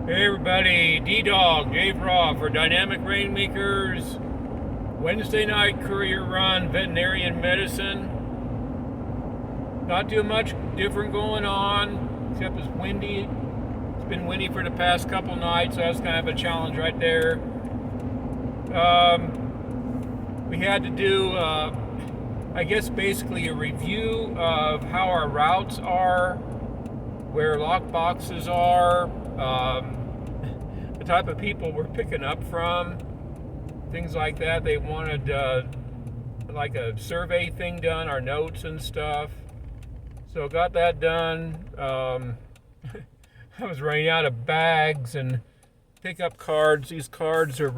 Hey everybody, D-Dog, Dave Raw for Dynamic Rainmakers. Wednesday night Courier Run, veterinarian medicine. Not too much different going on, except it's windy. It's been windy for the past couple nights, so that's kind of a challenge right there. We had to do, I guess, basically a review of how our routes are, where lock boxes are, the type of people we're picking up from, things like that. They wanted like a survey thing done, our notes and stuff. So got that done. I was running out of bags and pickup cards. These cards are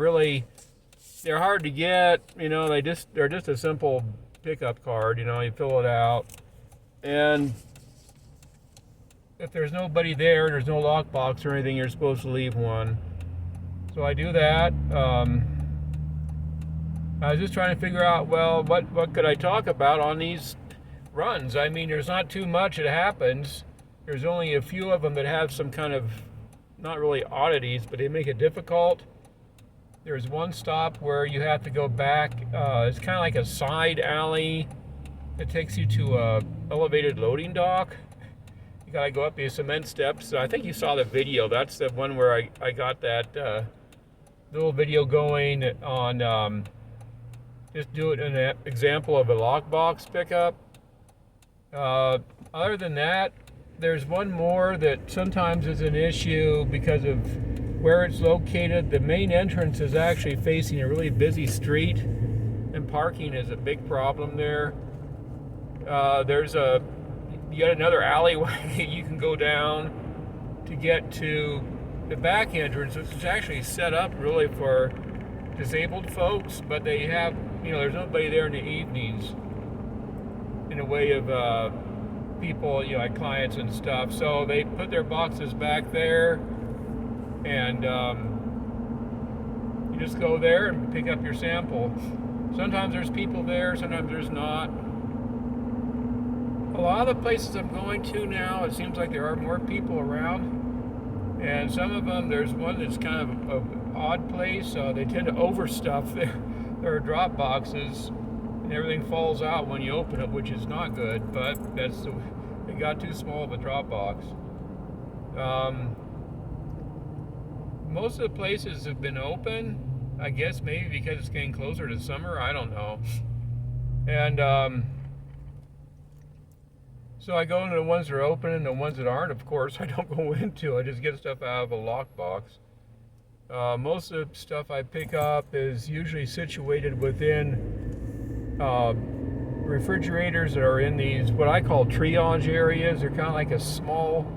they're hard to get. They're just a simple pickup card. You fill it out, and if there's nobody there's no lockbox or anything, you're supposed to leave one. So I do that. I was just trying to figure out, well, what could I talk about on these runs? I mean, there's not too much that happens. There's only a few of them that have some kind of, not really oddities, but they make it difficult. There's one stop where you have to go back. It's kind of like a side alley. It takes you to a elevated loading dock. You gotta go up these cement steps. I think you saw the video. That's the one where I got that little video going on. Just do it in an example of a lockbox pickup. Other than that, there's one more that sometimes is an issue because of where it's located. The main entrance is actually facing a really busy street, and parking is a big problem there. You got another alleyway you can go down to get to the back entrance, which is actually set up really for disabled folks, but they have, there's nobody there in the evenings in a way of people, like clients and stuff. So they put their boxes back there, and you just go there and pick up your sample. Sometimes there's people there, sometimes there's not. A lot of the places I'm going to now, it seems like there are more people around, and some of them, there's one that's kind of an odd place. They tend to overstuff their drop boxes, and everything falls out when you open it, which is not good, but they got too small of a drop box. Most of the places have been open, I guess maybe because it's getting closer to summer, I don't know. And so I go into the ones that are open, and the ones that aren't, of course, I don't go into. I just get stuff out of a lockbox. Most of the stuff I pick up is usually situated within refrigerators that are in these, what I call triage areas. They're kind of like a small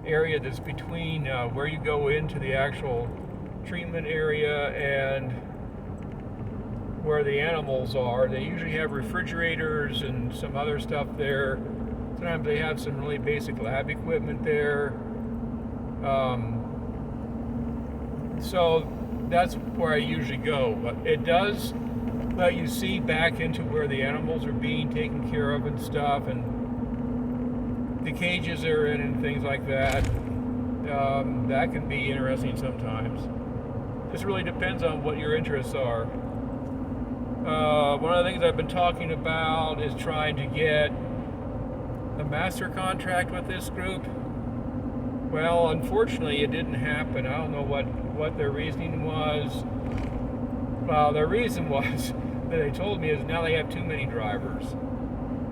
area that's between where you go into the actual treatment area and where the animals are. They usually have refrigerators and some other stuff there. Sometimes they have some really basic lab equipment there. So that's where I usually go. But it does let you see back into where the animals are being taken care of and stuff, and the cages they're in and things like that. That can be interesting sometimes. Just really depends on what your interests are. One of the things I've been talking about is trying to get a master contract with this group. Well, unfortunately, it didn't happen. I don't know what their reasoning was. Well, their reason was that they told me is now they have too many drivers.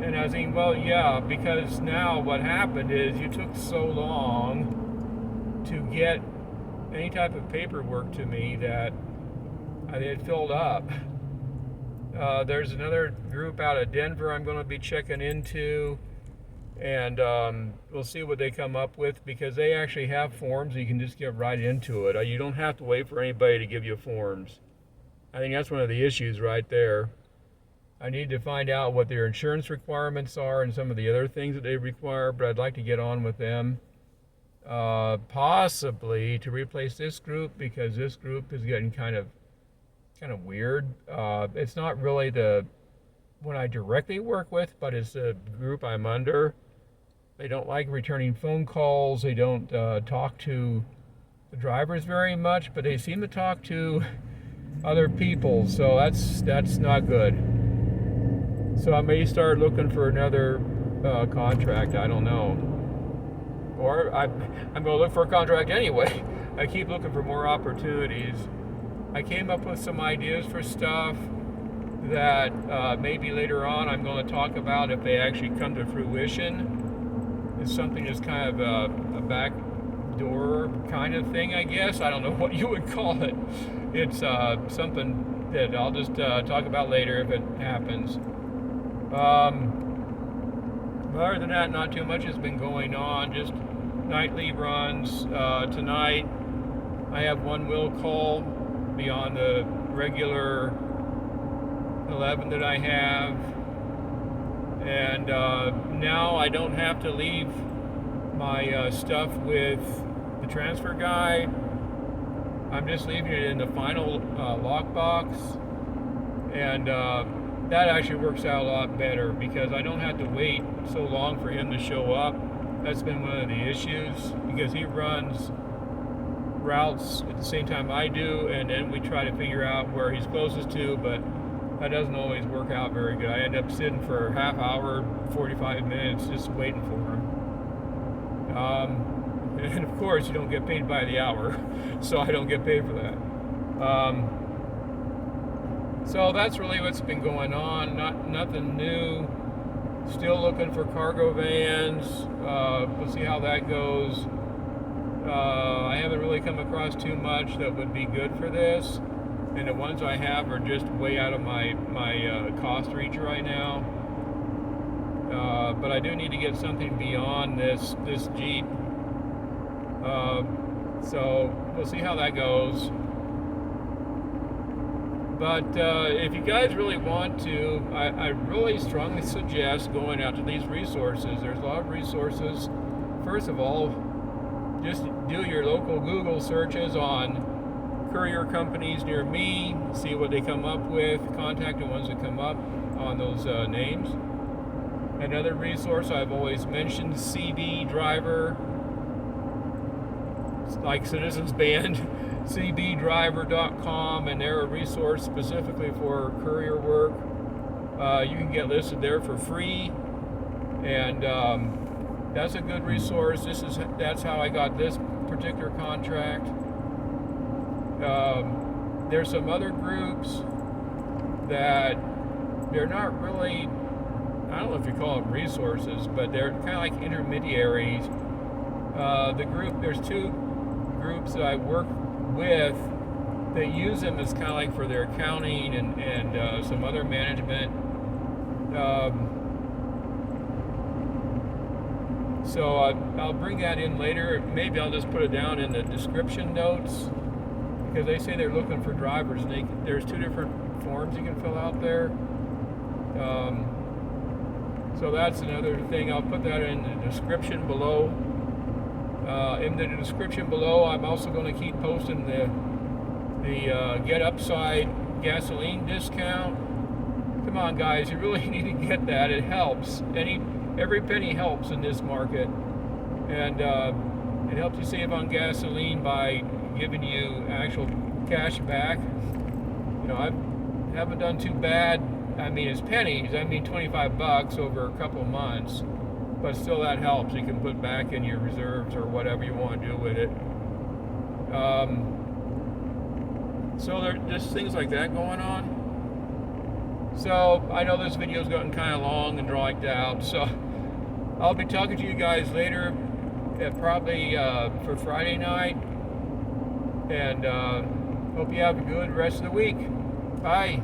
And I was thinking, well, yeah, because now what happened is you took so long to get any type of paperwork to me that they had filled up. There's another group out of Denver I'm going to be checking into, and we'll see what they come up with, because they actually have forms. You can just get right into it. You don't have to wait for anybody to give you forms. I think that's one of the issues right there. I need to find out what their insurance requirements are and some of the other things that they require, but I'd like to get on with them. Possibly to replace this group, because this group is getting kind of weird. It's not really the one I directly work with, but it's the group I'm under. They don't like returning phone calls. They don't talk to the drivers very much, but they seem to talk to other people, so that's not good. So I may start looking for another contract. I don't know, or I'm going to look for a contract anyway. I keep looking for more opportunities. I came up with some ideas for stuff that maybe later on I'm going to talk about if they actually come to fruition. It's something that's kind of a backdoor kind of thing, I guess. I don't know what you would call it. It's something that I'll just talk about later if it happens. Other than that, not too much has been going on. Just nightly runs. Tonight, I have one will call beyond the regular 11 that I have, and now I don't have to leave my stuff with the transfer guy. I'm just leaving it in the final lockbox, and that actually works out a lot better because I don't have to wait so long for him to show up. That's been one of the issues because he runs routes at the same time I do, and then we try to figure out where he's closest to, but that doesn't always work out very good. I end up sitting for a half hour, 45 minutes just waiting for him. And of course you don't get paid by the hour, so I don't get paid for that. So that's really what's been going on. Nothing new. Still looking for cargo vans. We'll see how that goes. I haven't really come across too much that would be good for this, and the ones I have are just way out of my cost reach right now. But I do need to get something beyond this Jeep. So we'll see how that goes. But if you guys really want to, I really strongly suggest going out to these resources. There's a lot of resources. First of all, just do your local Google searches on courier companies near me, see what they come up with, contact the ones that come up on those names. Another resource I've always mentioned, cbdriver, like Citizens Band, cbdriver.com, and they're a resource specifically for courier work. You can get listed there for free, and that's a good resource. That's how I got this particular contract. There's some other groups that they're not really, I don't know if you call them resources, but they're kind of like intermediaries. There's two groups that I work with that use them as kind of like for their accounting and some other management. So I'll bring that in later. Maybe I'll just put it down in the description notes, because they say they're looking for drivers, and there's two different forms you can fill out there. So that's another thing. I'll put that in the description below. In the description below, I'm also going to keep posting the Get Upside gasoline discount. Come on, guys, you really need to get that. It helps. Every penny helps in this market, and it helps you save on gasoline by giving you actual cash back. You know, I haven't done too bad. I mean, it's pennies. I mean, $25 over a couple months, but still that helps. You can put back in your reserves or whatever you want to do with it. So there's things like that going on. So I know this video's gotten kind of long and dragged out, so I'll be talking to you guys later, probably for Friday night, and hope you have a good rest of the week. Bye.